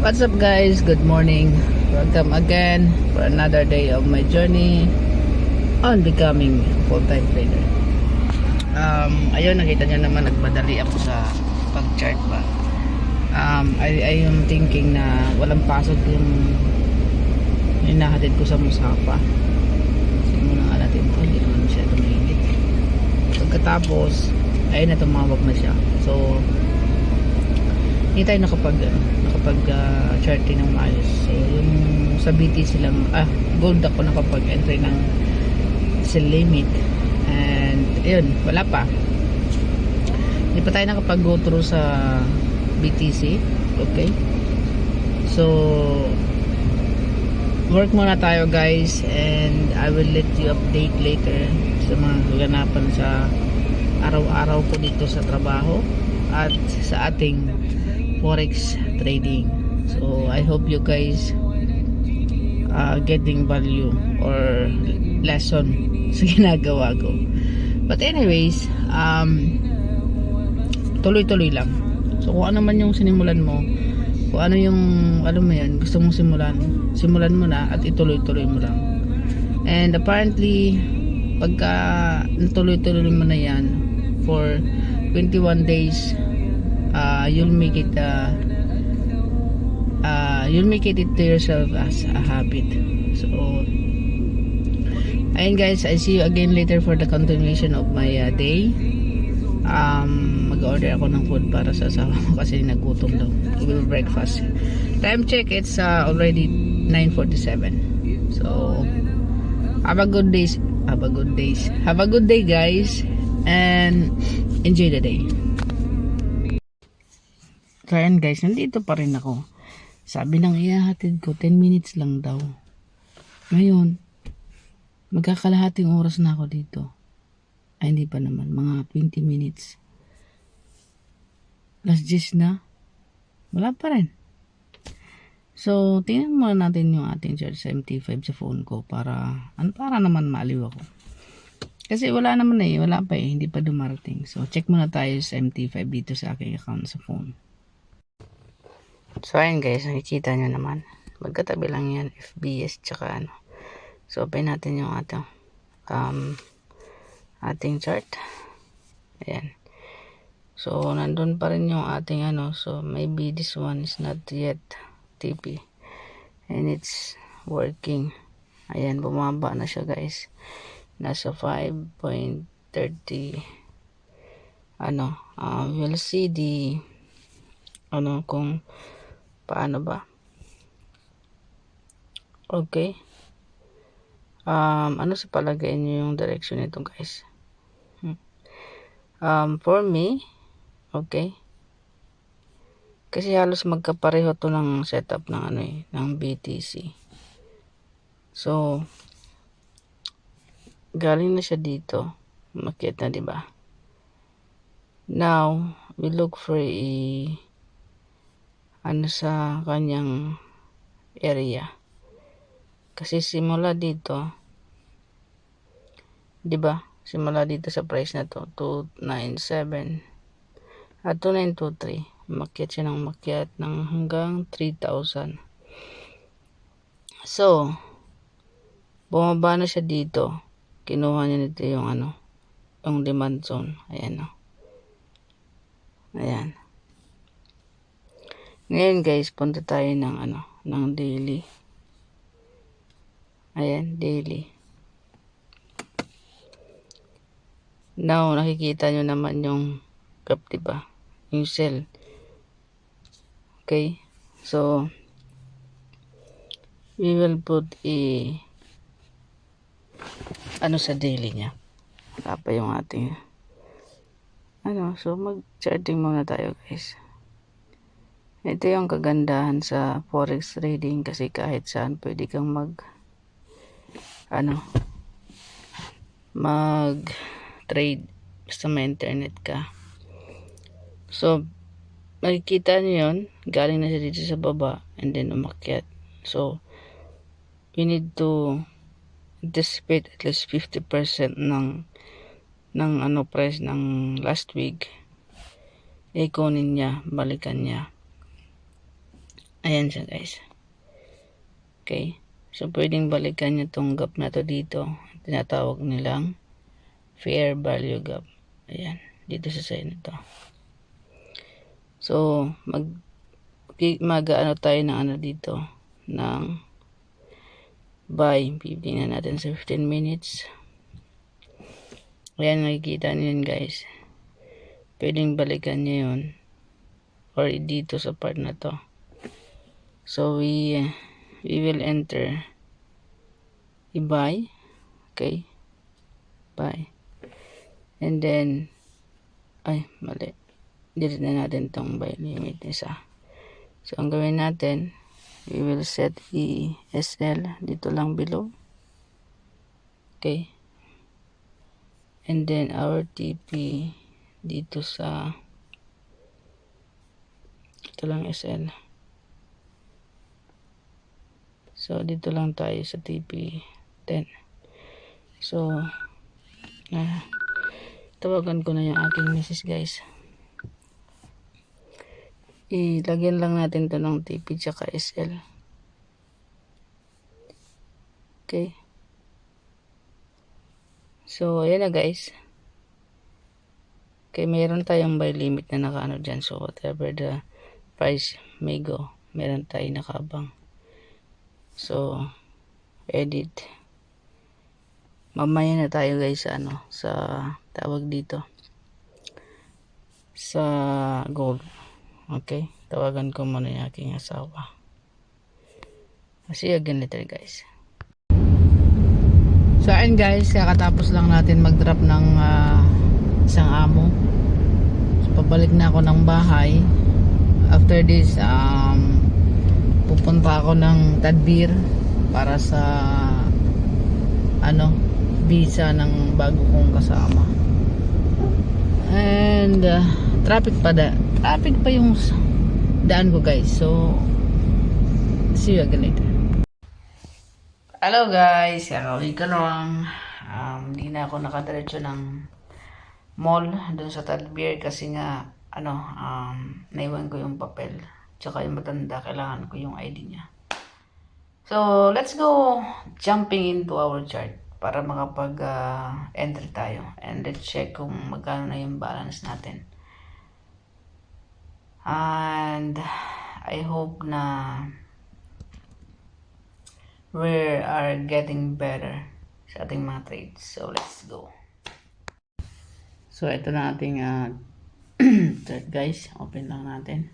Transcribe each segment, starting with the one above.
What's up guys? Good morning. Welcome again for another day of my journey on becoming full-time trader. Ayun, nakita nyo naman nagmadali ako sa pag-chart ba. I am thinking na walang pasok yung hinahatid ko sa Musapa. Simulan nga natin ito. Hindi naman siya tumilit. Pagkatapos, ayun na, tumawag na siya. So, hindi tayo nakapag charting ng maayos. So yung sa BTC lang gold ako nakapag entry ng sell limit, and yun, wala pa, hindi pa tayo nakapag go through sa BTC. Okay, so work muna tayo guys, and I will let you update later sa mga kaganapan sa araw-araw ko dito sa trabaho at sa ating forex trading. So I hope you guys getting value or lesson sa ginagawa ko. But anyways, tuloy-tuloy lang. So kung ano man yung sinimulan mo, kung ano yung alam mo yan, gusto mong simulan mo na at ituloy-tuloy mo lang. And apparently pagka natuloy-tuloy mo na yan for 21 days, you'll make it to yourself as a habit. So ayun guys, I see you again later for the continuation of my day. Mag-order ako ng food para sa asawa ko kasi nagutom daw. We will breakfast. Time check, it's already 9:47. So have a good day guys, and enjoy the day. So ayan guys, nandito pa rin ako. Sabi ng ihahatid ko 10 minutes lang daw. Ngayon magkakalahating oras na ako dito. Ay hindi pa naman, mga 20 minutes. Last 10 na, wala pa rin. So tingnan muna natin yung ating charge sa MT5 sa phone ko para naman maaliw ako. Kasi wala pa hindi pa dumarating. So check muna tayo sa MT5 dito sa aking account sa phone. So ayun guys, nakikita nyo naman, magkatabi lang yan, FBS tsaka ano. So open natin yung ating chart. Ayan. So nandun pa rin yung ating so maybe this one is not yet TP and it's working. Ayan, bumaba na siya guys, nasa 5.30. We'll see the kung paano ba. Okay, ano sa palagay niyo yung direction nito guys? For me, okay, kasi halos magkapareho to ng setup ng ng BTC. So galing na siya dito, umakyat na, di ba? Now we look for sa kanyang area, kasi simula dito, di ba, simula dito sa price na to 297 at 2923, umakyat siya ng hanggang 3,000. So bumaba na siya dito, kinuha niya nito yung yung demand zone. Ayan ayan. Ngayon guys, punta tayo ng daily. Ayan, daily. Now nakikita nyo naman yung gap, diba? Yung sell. Okay, so we will put sa daily nya. Wala yung ating so mag charting muna tayo guys. Ito yung kagandahan sa forex trading, kasi kahit saan pwede kang mag trade basta may internet ka. So makikita nyo yun, galing na siya dito sa baba and then umakyat. So you need to anticipate at least 50% ng price ng last week, kunin niya, balikan niya. Ayan siya guys. Okay. So, pwedeng balikan nyo tong gap na to dito. Tinatawag nilang fair value gap. Ayan. Dito sa side na to. So, mag-ano tayo ng ano dito. Ng buy. Pipiliin natin sa 15 minutes. Ayan, nakikita nyo yun guys. Pwedeng balikan nyo yun. Or dito sa part na to. So, we will enter i-buy. Okay. Buy. And then, ay, mali. Delete na natin tong buy limit isa. So, ang gawin natin, we will set ESL dito lang below. Okay. And then, our TP dito sa ito lang SL. So, dito lang tayo sa TP 10. So, tawagan ko na yung aking misis guys. Ilagyan lang natin to ng TP tsaka SL. Okay. So, ayan na guys. Okay, meron tayong buy limit na nakaano dyan. So, whatever the price may go, meron tayong nakabang. So, edit. Mamaya na tayo guys sa ano, sa tawag dito. Sa gold. Okay, tawagan ko muna yung aking asawa. See you again later guys. So ayun guys, kakatapos lang natin mag-drop ng isang amo. So pabalik na ako ng bahay. After this, pupunta ako ng Tadbir para sa ano, visa ng bago kong kasama. And traffic pa yung daan ko guys. So see you again later. Hello guys, kakauwi ko lang. Hindi na ako nakadiretso ng mall dun sa Tadbir kasi nga ano, naiwan ko yung papel tsaka yung matanda, kailangan ko yung ID niya. So let's go jumping into our chart para makapag entry tayo, and let's check kung magkano na yung balance natin. And I hope na we are getting better sa ating mga trades. So let's go. So ito na ating chart guys. Open lang natin.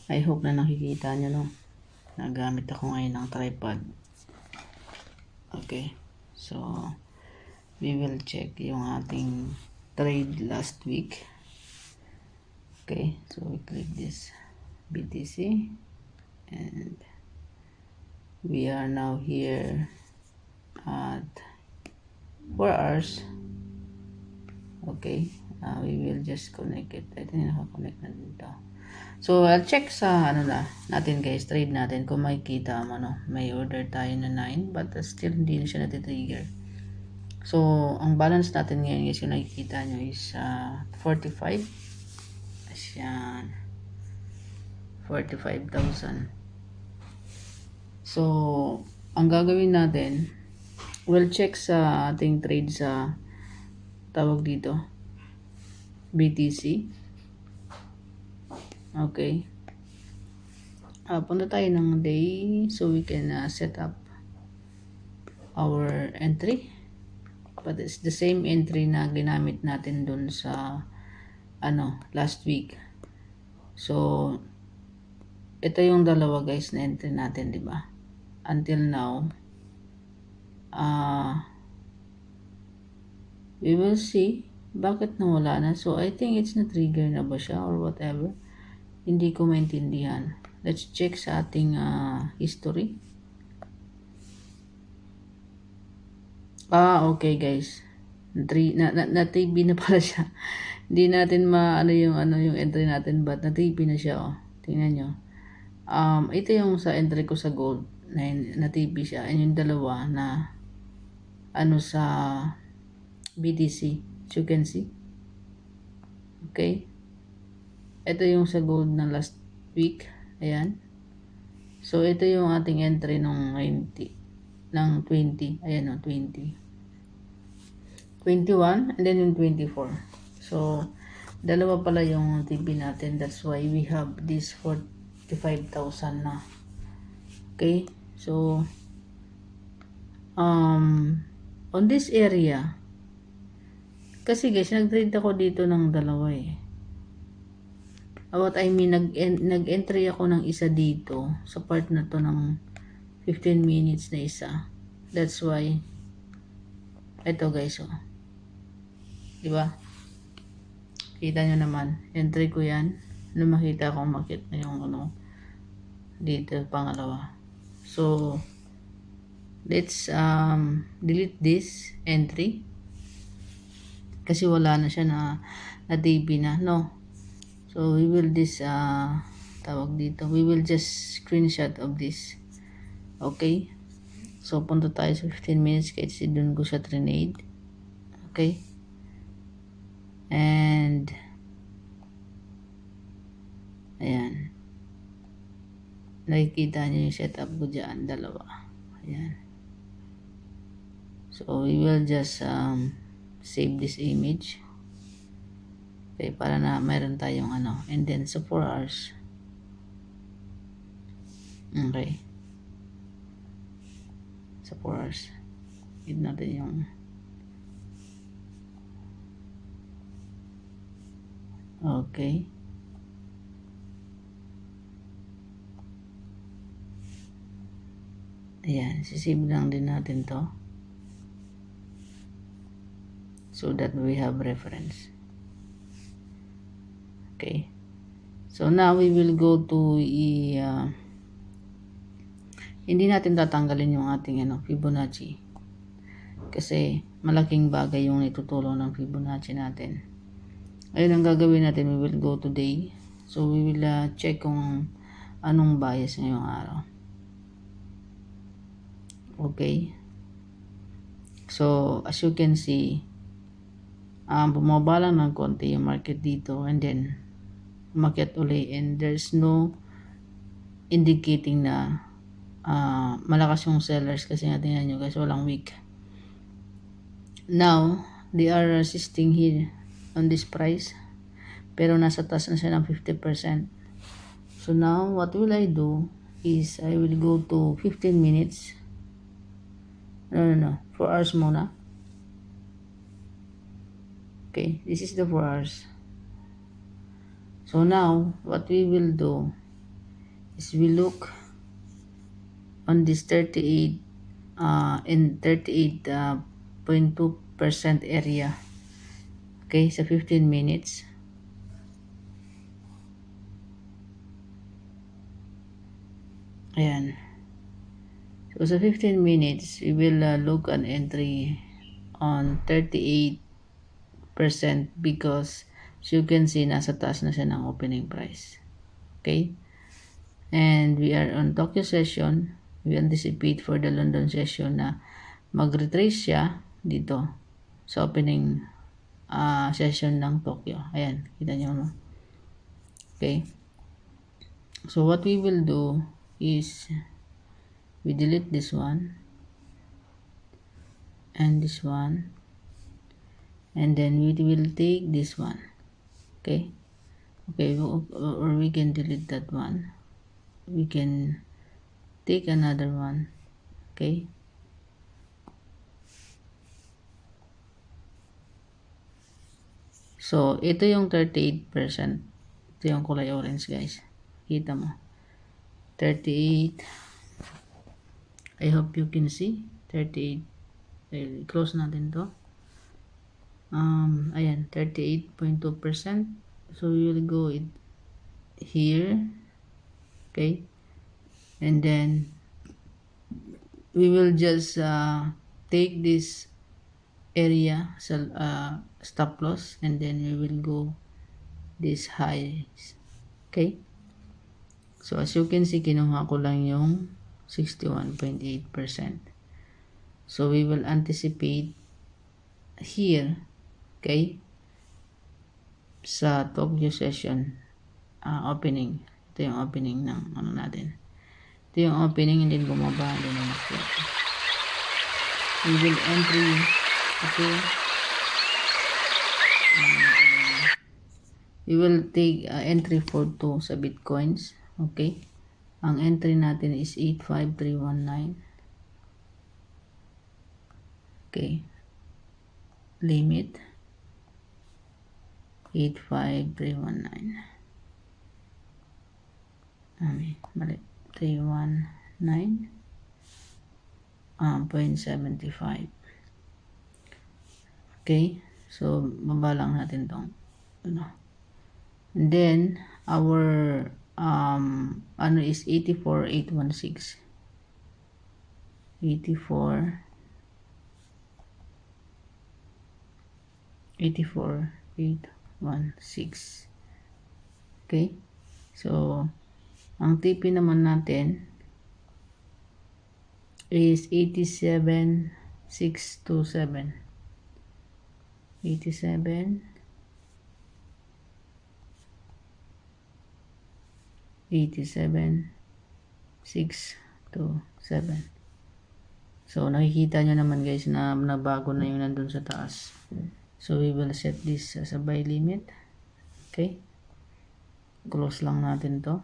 I hope na nakikita nyo, no? Nagamit ako ngayon ng tripod. Okay. So we will check yung ating trade last week. Okay. So we click this BTC and we are now here at 4 hours. Okay, we will just connect it. I think naka-connect na dito. So I'll check sa ano na natin guys, trade natin kung makikita mo, no, may order tayo na 9 but still hindi na siya natitrigger. So ang balance natin ngayon guys, yung nakikita nyo is 45. Asyan, 45,000. So ang gagawin natin, we'll check sa ating trade sa tawag dito BTC. Okay, punta tayo ng day so we can set up our entry, but it's the same entry na ginamit natin dun sa ano last week. So ito yung dalawa guys na entry natin, di ba? Until now, we will see bakit nawala na. So I think it's na trigger na ba siya or whatever, hindi ko maintindihan. Let's check sa ating history. Okay guys, na TP na pala siya. Hindi natin maano yung entry natin, but na TP na siya. Oh, tingnan nyo. Ito yung sa entry ko sa gold na TP siya, and yung dalawa na ano sa BTC, you can see. Okay, Ito yung sa gold na last week. Ayan. So, ito yung ating entry ng 20. Ayan o, 20. 21 and then yung 24. So, dalawa pala yung TV natin. That's why we have this 45,000 na. Okay? So, on this area, kasi guys, nag-trade ako dito ng dalawa eh. What I mean, nag-entry ako ng isa dito sa part na to ng 15 minutes na isa. That's why, ito guys, oh. Diba? Kita nyo naman, entry ko yan. Nung makita ko makit na yung dito, pangalawa. So, let's delete this entry. Kasi wala na siya na TV na, no? So, we will tawag dito, we will just screenshot of this. Okay? So, punta tayo sa 15 minutes kasi dun ko siya trinade. Okay? And, ayan. Nakikita nyo yung setup ko dyan, dalawa. Ayan. So, we will just save this image. Okay, para na mayroon tayong and then sa 4 hours. Okay. Sa 4 hours. Hit natin yung okay. Ayan, sisave lang din natin to. So that we have reference. Okay. So now we will go to hindi natin tatanggalin yung ating Fibonacci. Kasi malaking bagay yung itutulong ng Fibonacci natin. Ayun ang gagawin natin, we will go today. So we will check kung anong bias ngayong araw. Okay. So as you can see, bumaba lang ng konti yung market dito and then umakyat uli and there's no indicating na malakas yung sellers kasi nga tingnan nyo guys, walang weak. Now, they are resisting here on this price pero nasa taas na siya ng 50%. So now, what will I do is I will go to 15 minutes. No, 4 hours muna. Okay, this is the 4 hours. So now, what we will do is we look on this 38 in 38.2% area. Okay, sa 15 minutes. Ayan. So sa 15 minutes, we will look an entry on 38% because as you can see, nasa taas na siya ng opening price. Okay? And we are on Tokyo session. We anticipate for the London session na mag-retrace siya dito sa opening session ng Tokyo. Ayan, kita nyo, no? Okay? So what we will do is we delete this one and this one and then we will take this one. Okay, or we can delete that one, we can take another one. Okay, so ito yung 38%, ito yung kulay orange guys, kita mo 38. I hope you can see 38. Close natin to. Ayan, 38.2%. So we will go here. Okay. And then we will just take this area stop loss and then we will go this highs. Okay. So as you can see, kinuha ko lang yung 61.8%. So we will anticipate here, okay, sa Tokyo session opening. Ito yung opening ng ano natin. Ito yung opening, and then bumaba din ang makyat. We will entry, okay. We will take entry for 2 sa Bitcoins, okay. Ang entry natin is 85319. Okay. Limit 85319. Mali. 319 0.75. Okay. So, baba lang natin tong ano. And then our ano is 84,816. 84,816. Okay. So, ang TP naman natin is 87,627. 87,627. So, nakikita nyo naman guys na nabago na yung nandun sa taas. So, we will set this as a buy limit. Okay. Close lang natin to.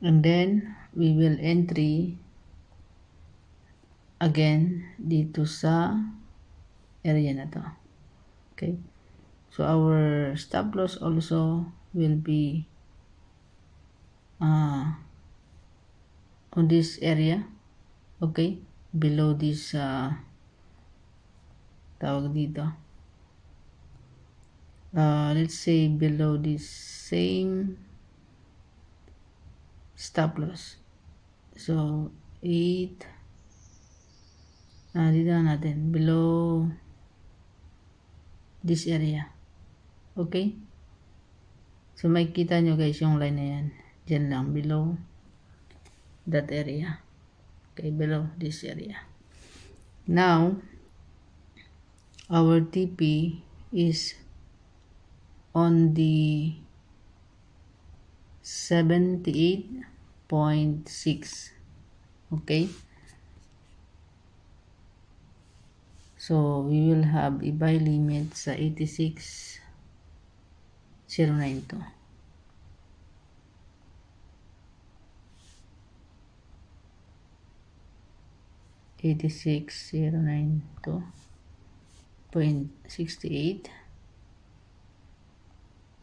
And then, we will entry again dito sa area na to. Okay. So, our stop loss also will be on this area. Okay. Below this tawag dito. Let's say below this same stop loss. So, 8 dito na natin. Below this area. Okay? So, makikita nyo guys yung line na yan. Diyan lang. Below that area. Okay? Below this area. Now, our TP is on the 78.6. Okay? So, we will have a buy limit sa 86,092. .68.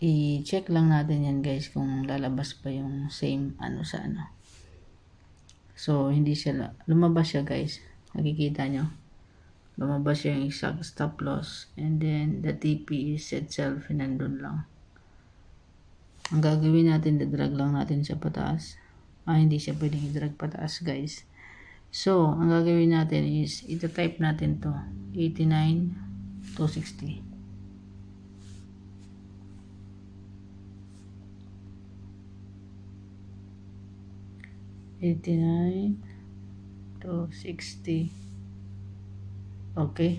I-check lang natin yan guys kung lalabas pa yung same ano sa ano. So, hindi siya lumabas siya guys. Nakikita nyo. Lumabas yung exact stop loss, and then the TP is itself nandun lang. Ang gagawin natin, drag lang natin siya pataas. Hindi siya pwedeng i-drag pataas guys. So, ang gagawin natin is ita-type natin to 89,260. $89,260. Okay.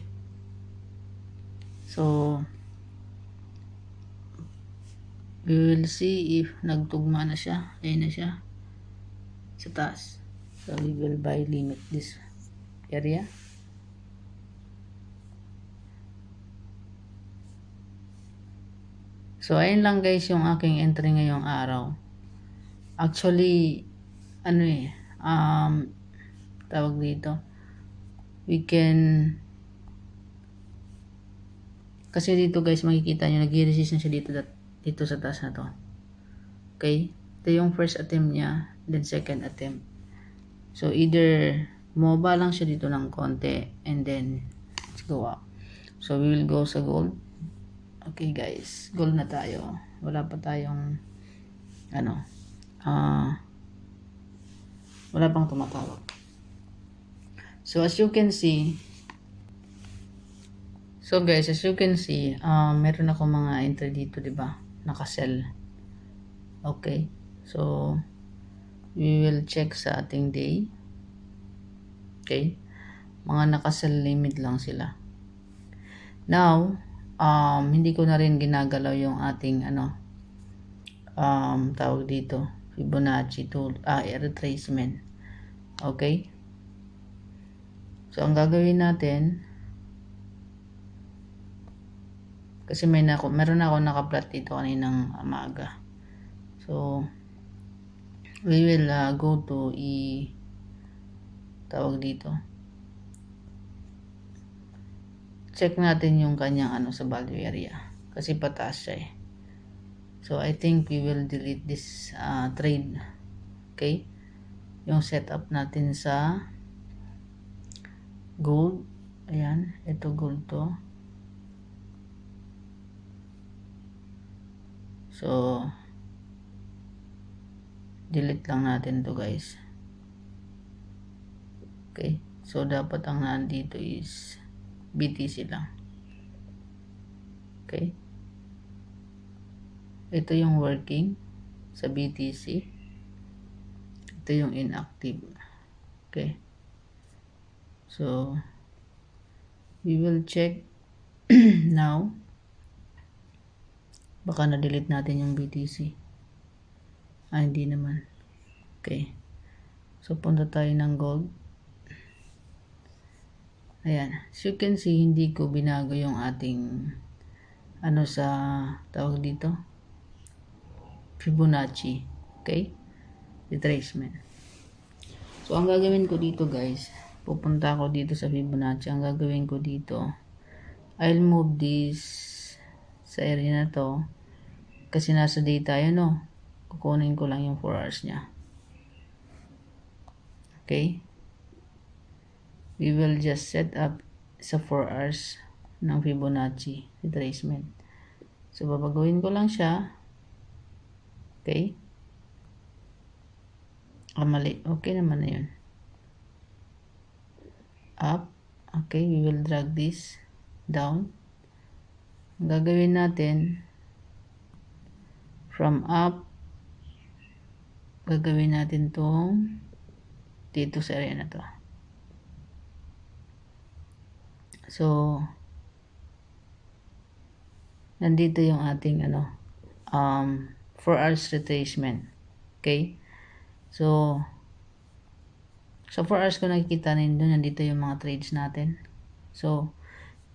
So, we will see if nagtugma na siya. Ayun na siya. Sa taas. So, we will buy limit this area. So, ayun lang guys yung aking entry ngayong araw. Actually, ano tawag dito. We can, kasi dito guys makikita nyo nag-resist na siya dito sa taas na to. Okay, ito yung first attempt niya, then second attempt. So either bumaba lang siya dito ng konti, and then let's go up. So we will go sa gold. Okay guys, gold na tayo. Wala pa tayong ano, wala pang tumatawag. So as you can see, meron ako mga entry dito, 'di ba? Naka-sell. Okay. So we will check sa ating day. Okay? Mga naka-sell limit lang sila. Now, hindi ko na rin ginagalaw yung ating tawag dito, Fibonacci tool, retracement. Okay? So, ang gagawin natin, kasi meron ako naka-plot dito kaninang umaga. So, we will go to tawag dito. Check natin yung kanyang sa value area. Kasi pataas siya eh. So, I think we will delete this trade. Okay? Yung setup natin sa gold. Ayan. Ito gold to. So, delete lang natin to guys. Okay? So, dapat ang nandito is BTC lang. Okay? Ito yung working sa BTC. Ito yung inactive. Okay? So, we will check now. Baka na-delete natin yung BTC. Hindi naman. Okay. So, punta tayo ng gold. Ayan. As you can see, hindi ko binago yung ating sa tawag dito, Fibonacci. Okay? Retracement. So, ang gagawin ko dito guys, pupunta ako dito sa Fibonacci. Ang gagawin ko dito, I'll move this sa area na to. Kasi nasa day tayo, no? Kukunin ko lang yung 4 hours niya. Okay? We will just set up sa 4 hours ng Fibonacci retracement. So, babagawin ko lang siya. Okay? Mali. Okay naman na yun. Up. Okay, we will drag this down. Ang gagawin natin, from up, gagawin natin tong dito sa area na to. So, nandito yung ating 4 hours retracement. Okay? So, sa 4 hours ko nakikita nito, nandito yung mga trades natin. So,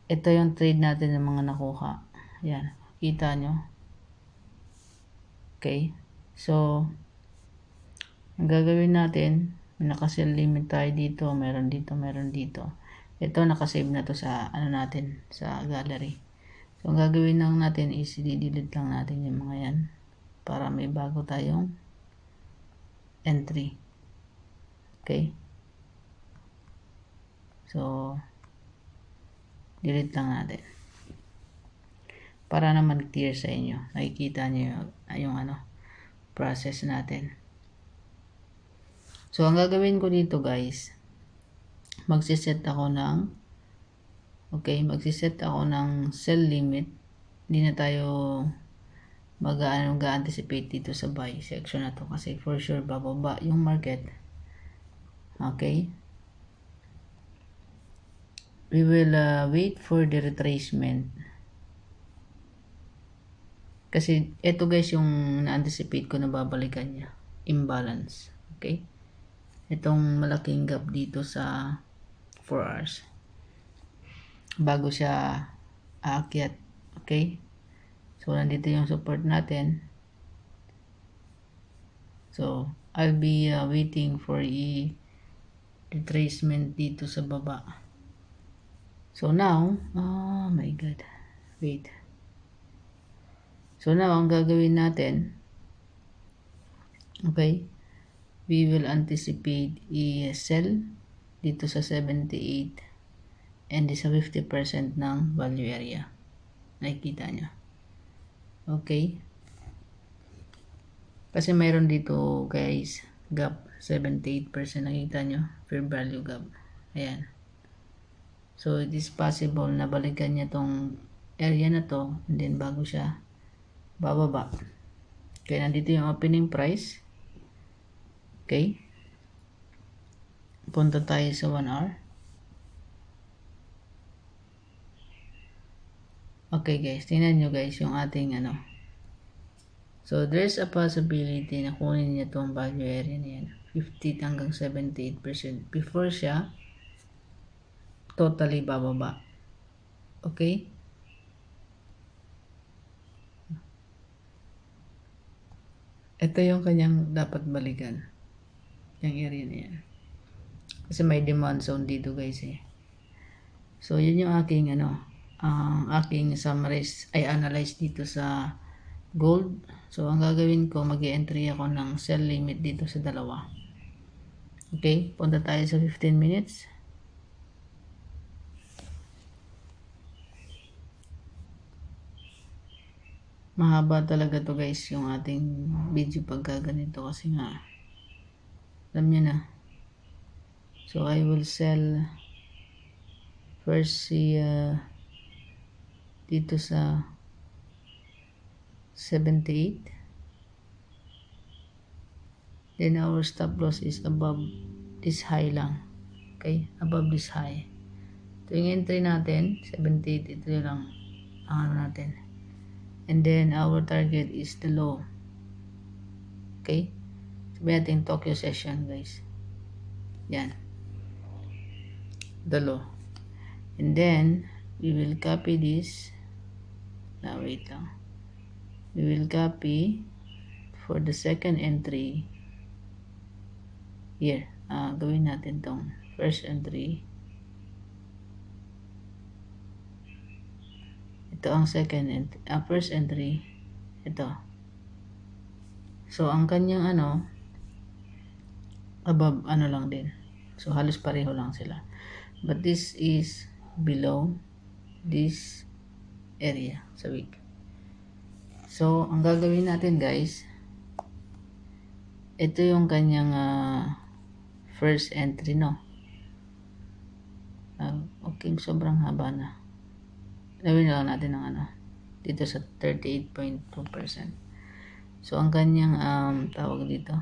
ito yung trade natin ng mga nakuha. Yan. Kita nyo. Okay? So, ang gagawin natin, naka-sell limit tayo dito, meron dito, meron dito. Ito, nakasave na to sa natin, sa gallery. So, ang gagawin lang natin is i-delete lang natin yung mga yan para may bago tayong entry. Okay? So, delete lang natin. Para naman clear sa inyo. Nakikita nyo yung process natin. So, ang gagawin ko dito guys, magsiset ako ng sell limit. Hindi na tayo mag-anticipate dito sa buy section na to kasi for sure bababa yung market. Okay? We will wait for the retracement. Kasi ito guys yung na-anticipate ko na babalikan niya. Imbalance. Okay? Itong malaking gap dito sa 4 hours. Bago siya aakyat. Okay? So, nandito yung support natin. So, I'll be waiting for retracement dito sa baba. So, now, oh my God. Wait. So, now, ang gagawin natin, okay, we will anticipate i-sell dito sa 78 and sa 50% ng value area. Nakikita nyo. Okay. Kasi mayroon dito guys, gap 78%. Nakikita nyo, fair value gap. Ayan. So, it is possible na balikan niya tong area na to and then bago siya bababa. Okay, nandito yung opening price. Okay. Punta tayo sa 1 hour. Okay guys, tingnan nyo guys yung ating So, there's a possibility na kunin niya itong value area na yan. 50 hanggang 78% before siya totally bababa. Okay? Ito yung kanyang dapat balikan. Yung area na yan. Kasi may demand zone dito guys eh. So, yun yung aking aking summarize ay analyze dito sa gold. So, ang gagawin ko, mag-entry ako ng sell limit dito sa dalawa. Okay, punta tayo sa 15 minutes. Mahaba talaga to guys yung ating video pagka ganito kasi nga alam nyo na. So, I will sell first si dito sa 78. Then our stop loss is above this high lang. Okay? Above this high. Ito yung entry natin. 78. Ito yung lang ang ano natin. And then our target is the low. Okay? Sabi natin Tokyo session guys. Yan. The low. And then we will copy this. Now wait lang. We will copy for the second entry. Here, gawin natin tong first entry. Ito ang second entry, first entry. Ito. So, ang kanyang above lang din. So, halos pareho lang sila. But this is below this area sa week. So, ang gagawin natin guys, ito yung kanyang first entry, no? Okay, sobrang haba na. Gawin lang natin ng dito sa 38.2%. So, ang kanyang tawag dito,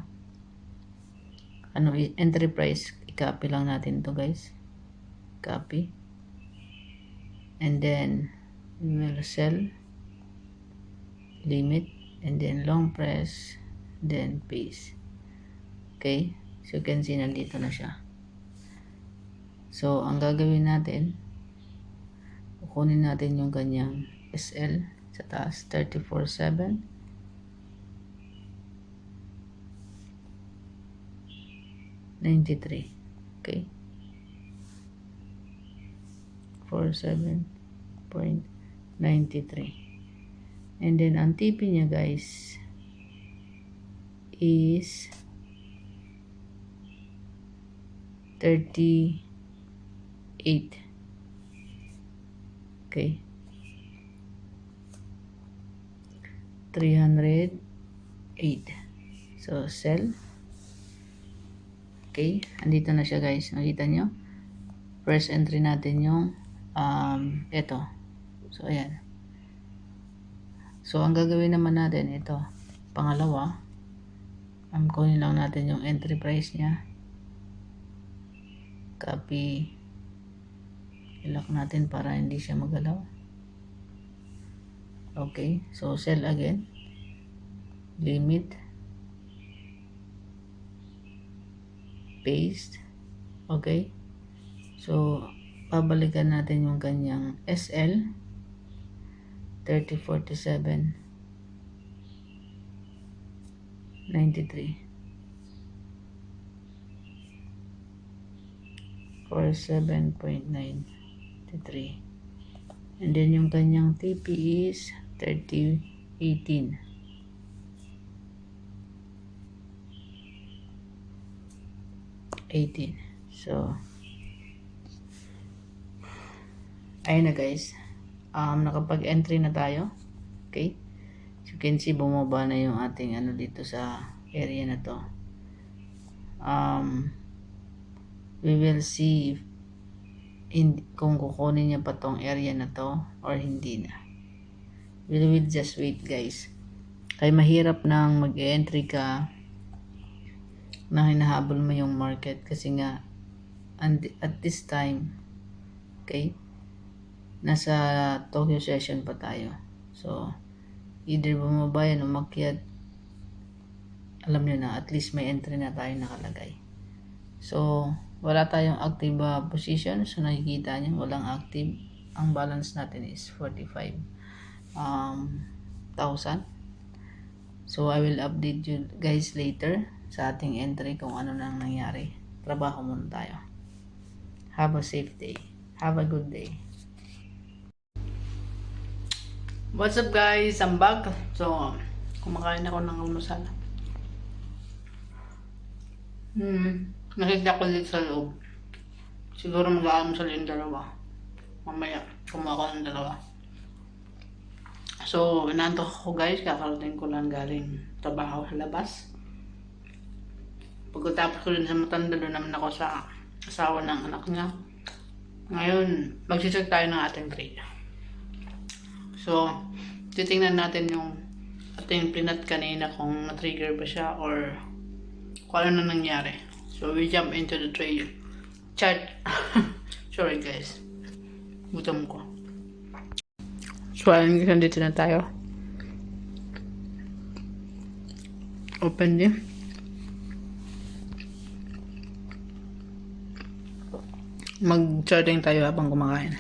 entry price, i-copy lang natin to guys. Copy. And then, we will sell limit, and then long press, then paste. Okay? So, you can see, nandito na siya. So, ang gagawin natin, kukunin natin yung kanyang SL sa taas, 34.7. $93. Okay? 47.93. And then, ang TP niya guys is 38. Okay. 308. So, sell. Okay. Andito na siya guys. Nakita nyo? First entry natin yung ito. So, ayan. So, ang gagawin naman natin, ito. Pangalawa. Kunin lang natin yung entry price niya. Copy. I-lock natin para hindi siya magalaw. Okay. So, sell again. Limit. Paste. Okay. So, babalikan natin yung kanyang SL. 3047. 93. 47.93. And then yung kanyang TP is 3018. So, ayun na guys. Nakapag-entry na tayo. Okay? As you can see, bumaba na yung ating dito sa area na to. We will see kung kukunin niya pa tong area na to or hindi na. We will just wait guys. Kaya mahirap nang mag-entry ka na hinahabol mo yung market kasi nga at this time, okay, nasa Tokyo session pa tayo. So, either bumaba yan, umakyat, alam nyo na, at least may entry na tayo nakalagay. So, wala tayong active position. So, nakikita nyo, walang active. Ang balance natin is 45,000. So, I will update you guys later sa ating entry kung ano nang nangyari. Trabaho muna tayo. Have a safe day. Have a good day. What's up guys? I'm back. So, kumakain ako ng almusal. Nakita ko dito sa loob. Siguro mag-aalmusal yung dalawa. Mamaya, kumuha ko ng dalawa. So, inantok ko guys. Kakarating ko lang galing trabaho sa labas. Pagkatapos ko rin sa matanda, doon naman ako sa asawa ng anak niya. Ngayon, magsisig tayo ng ating trade. So, titingnan natin yung ating pinat kanina kung na-trigger ba siya or kung ano na nangyari. So, we jump into the trade chart. Sorry guys. Gutom ko. So, ayun, nandito na tayo. Open din. Mag-charting tayo habang kumakain.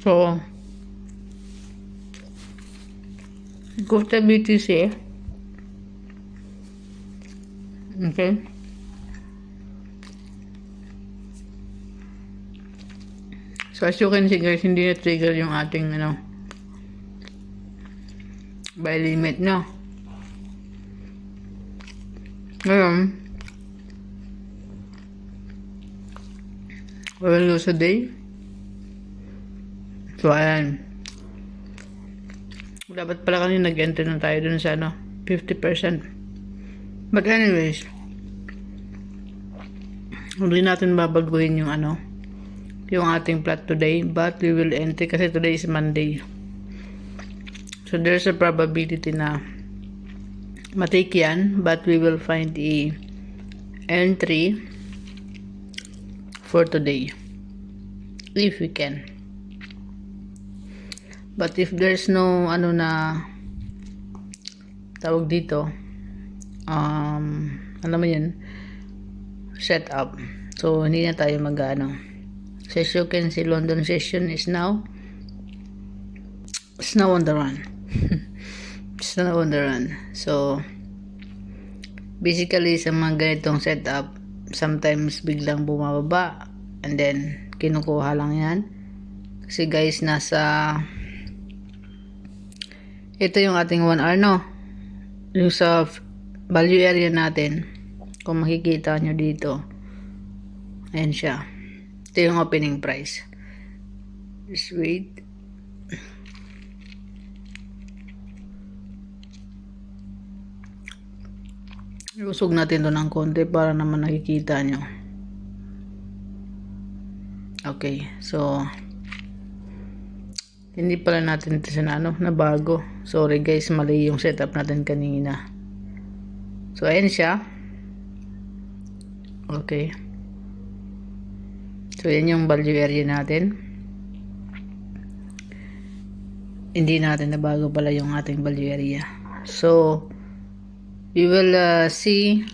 So, go to BTC. Okay. So, as you can see guys, hindi na-trigger yung ating buy limit na. Ngayon, we will lose a day. So, ayan. Dapat pala kanina nag-enter na tayo dun sa 50%. But anyways, hindi natin babaguhin yung yung ating plot today. But we will enter kasi today is Monday. So, there's a probability na matake yan. But we will find a entry for today. If we can. But if there's no tawag dito, alam mo yun, set up. So, hindi na tayo So, as you can see, London session is now on the run. It's now on the run. So, basically, sa mga ganitong setup, sometimes biglang bumababa and then kinukuha lang yan. Kasi guys, ito yung ating 1 hour, yung sa value area natin, kung makikita nyo dito, ayan siya. Ito yung opening price. Just wait. Iusog natin to ng konti para naman nakikita nyo. Okay, so hindi pala natin ito na bago. Sorry guys, mali yung setup natin kanina. So, ayan siya. Okay. So, yan yung value area natin. Hindi natin nabago pala yung ating value area. So, we will see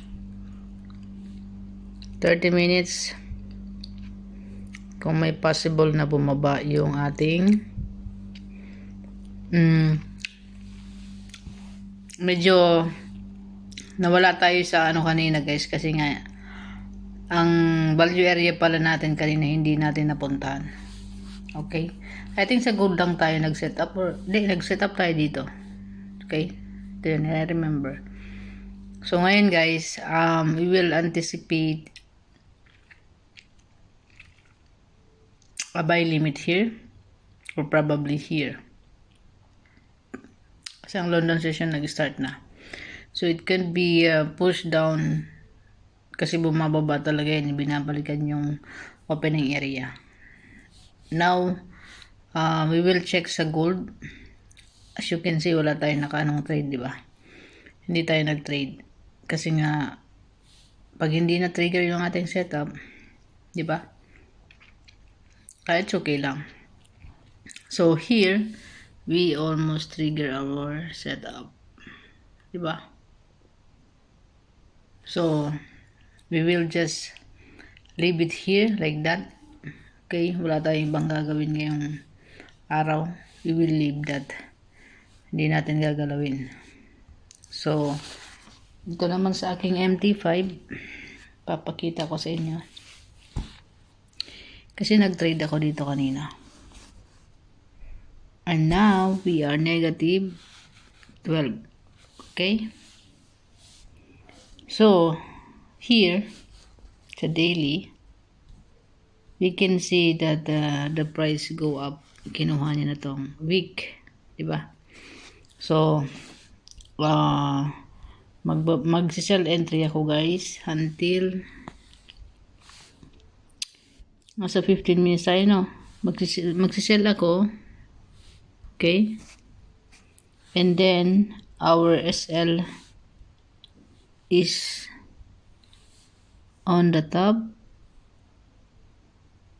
30 minutes kung may possible na bumaba yung ating medyo nawala tayo sa kanina guys kasi nga ang value area pala natin kanina hindi natin napuntahan. Okay, I think sa gold lang tayo nag-setup or nag-setup tayo dito. Okay, ito yun, I remember. So ngayon guys, we will anticipate a buy limit here or probably here. Kasi ang London session nag-start na. So it can be pushed down kasi bumababa talaga yan, binabalikan yung opening area. Now, we will check sa gold. As you can see, wala tayong trade, di ba? Hindi tayo nag-trade. Kasi nga, pag hindi na-trigger yung ating setup, di ba? Kaya it's okay lang. So here, we almost trigger our setup. Diba? So, we will just leave it here like that. Okay, wala tayong ibang gagawin ngayong araw. We will leave that. Hindi natin gagalawin. So, ito naman sa aking MT5, papakita ko sa inyo. Kasi nag-trade ako dito kanina. And now, we are negative 12. Okay? So, here, sa daily, we can see that the price go up. Kinuha niya na tong week. Diba? So, mag-sell entry ako guys until nasa 15 minutes tayo, no? Magsisell ako. Okay? And then, our SL is on the top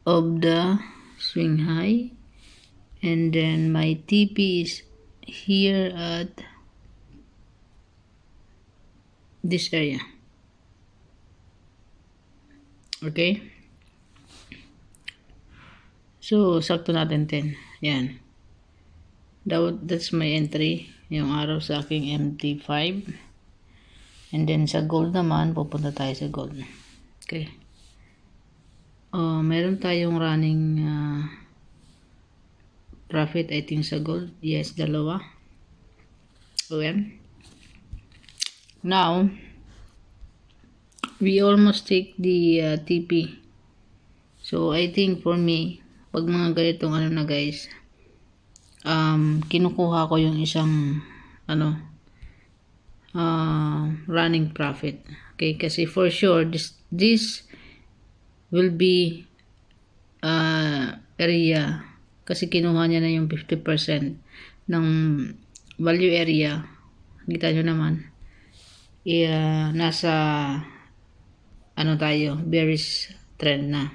of the swing high. And then, my TP is here at this area. Okay? So, sakto natin 10. Yan. That's my entry. Yung araw sa aking MT5. And then, sa gold naman, pupunta tayo sa gold. Okay. Meron tayong running profit, I think, sa gold. Yes, dalawa. Okay. Now, we almost take the TP. So, I think for me, pag mga ganitong ano na guys, kinukuha ko yung isang running profit. Okay, kasi for sure this will be area, kasi kinuha niya na yung 50% ng value area. Kita nyo naman, nasa tayo, bearish trend na.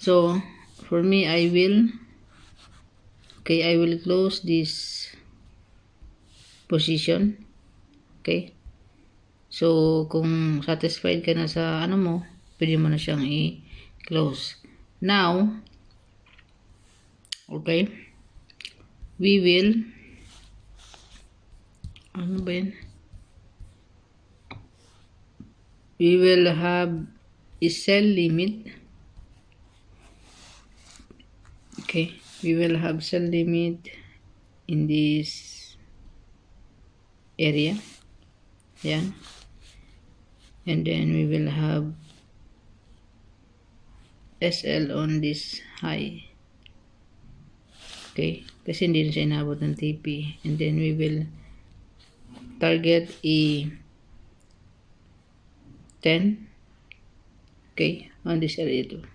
So for me, I will close this position. Okay? So, kung satisfied ka na sa mo, pwede mo na siyang i-close. Now, okay, we will, we will have a sell limit. Okay, we will have sell limit in this area. Yan. And then we will have SL on this high. Okay, kasi hindi na siya inabot ng TP. And then we will target 10. Okay, on this area too.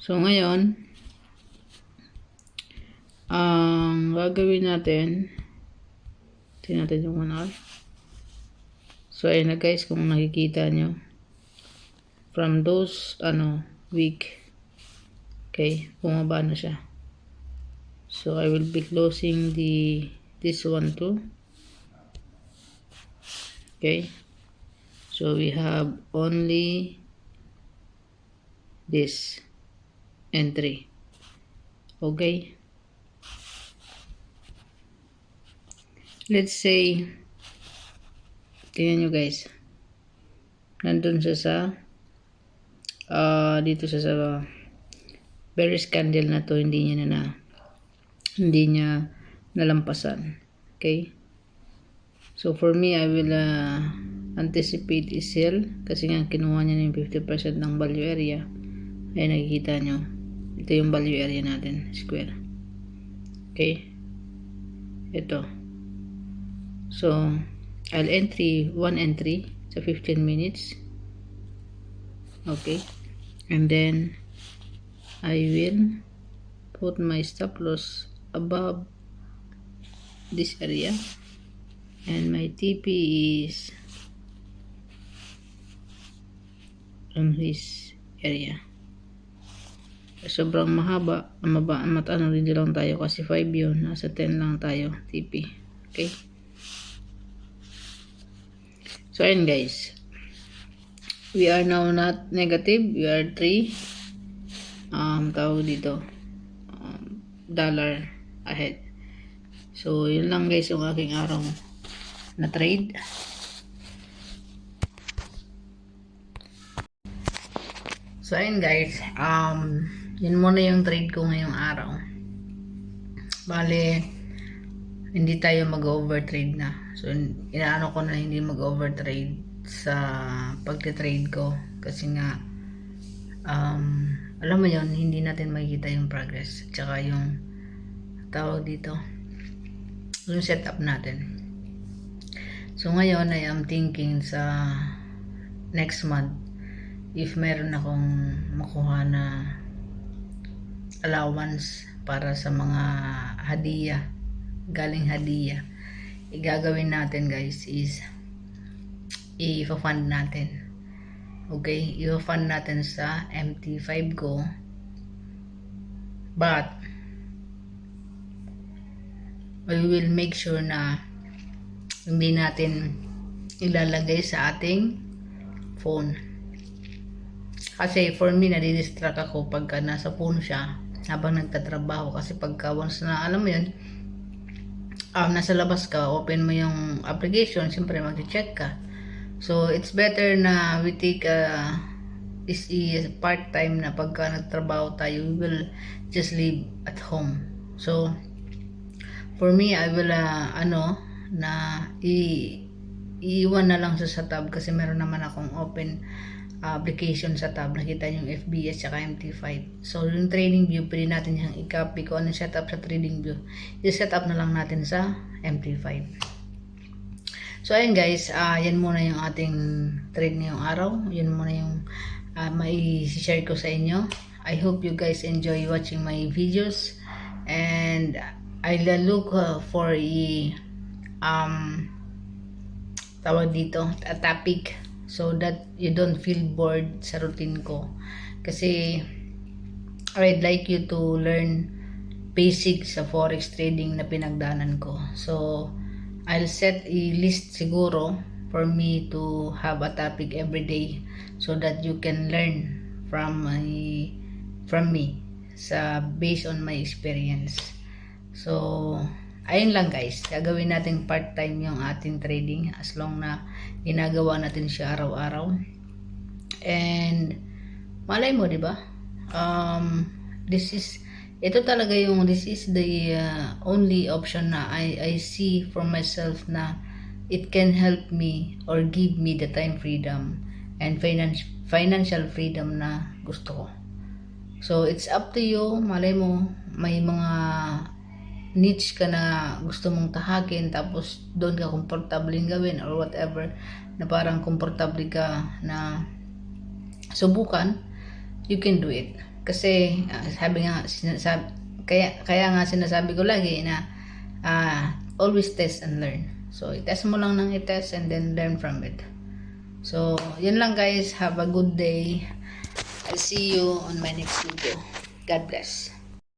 So, ngayon, ang gagawin natin, tingnan natin yung 1 hour. So, ayun na guys, kung nakikita nyo, from those, week, okay, bumaba na siya. So, I will be closing this one too. Okay. So, we have only this entry. Okay. Let's say, tingnan nyo guys, nandun siya sa dito siya sa bearish candle na to, hindi niya nalampasan. Okay. So for me, I will anticipate is sell, kasi nga kinuha niya na yung 50% ng value area. Ay, nakikita nyo, ito yung value area natin, square. Okay, ito. So I'll one entry sa 15 minutes. Okay, and then I will put my stop loss above this area, and my TP is from this area. Sobrang hindi lang tayo kasi 5 yun, nasa 10 lang tayo TP. Okay, So ayun guys, we are now not negative, we are 3 tawag dito dollar ahead. So yun lang guys yung aking araw na trade. So ayun guys, yun muna yung trade ko ngayong araw. Bale, hindi tayo mag-overtrade na. So inaano ko na hindi mag-overtrade sa pagte-trade ko kasi nga alam mo yon, hindi natin makikita yung progress at saka yung tawag dito yung setup natin. So ngayon I am thinking sa next month, if meron akong makuha na allowance para sa mga hadiah, galing hadiah, igagawin natin guys is i-fund natin. Okay, i-fund natin sa MT5 ko. But we will make sure na hindi natin ilalagay sa ating phone. Kasi for me, nadidistract ako pagka nasa phone siya habang nagtatrabaho. Kasi pagka once na, alam mo yun, nasa labas ka, open mo yung application, siyempre mag-check ka. So, it's better na we take is part-time na pagka nagtrabaho tayo, we will just live at home. So, for me, I will, iiwan na lang sa tab kasi meron naman akong open application sa tab. Nakita yung FBS at MT5. So, yung trading view, pwede natin yung i-copy ko anong setup sa trading view. I-set up na lang natin sa MT5. So, ayun guys, yan muna yung ating trade ngayong araw. Yun muna yung may share ko sa inyo. I hope you guys enjoy watching my videos. And I'll look for tawag dito, a topic so that you don't feel bored sa routine ko. Kasi I'd like you to learn basics sa forex trading na pinagdanan ko. So I'll set a list siguro for me to have a topic every day so that you can learn from me sa based on my experience. So ayun lang guys, gagawin natin part-time yung ating trading as long na ginagawa natin siya araw-araw. And malay mo, di ba? This is the only option na I see for myself na it can help me or give me the time freedom and financial freedom na gusto ko. So it's up to you. Malay mo, may mga niche ka na gusto mong tahakin tapos doon ka komportable gawin or whatever na parang komportable ka na subukan, you can do it. Kasi kaya nga sinasabi ko lagi na always test and learn. So i-test mo lang ng i-test and then learn from it. So yun lang guys, have a good day. I'll see you on my next video. God bless.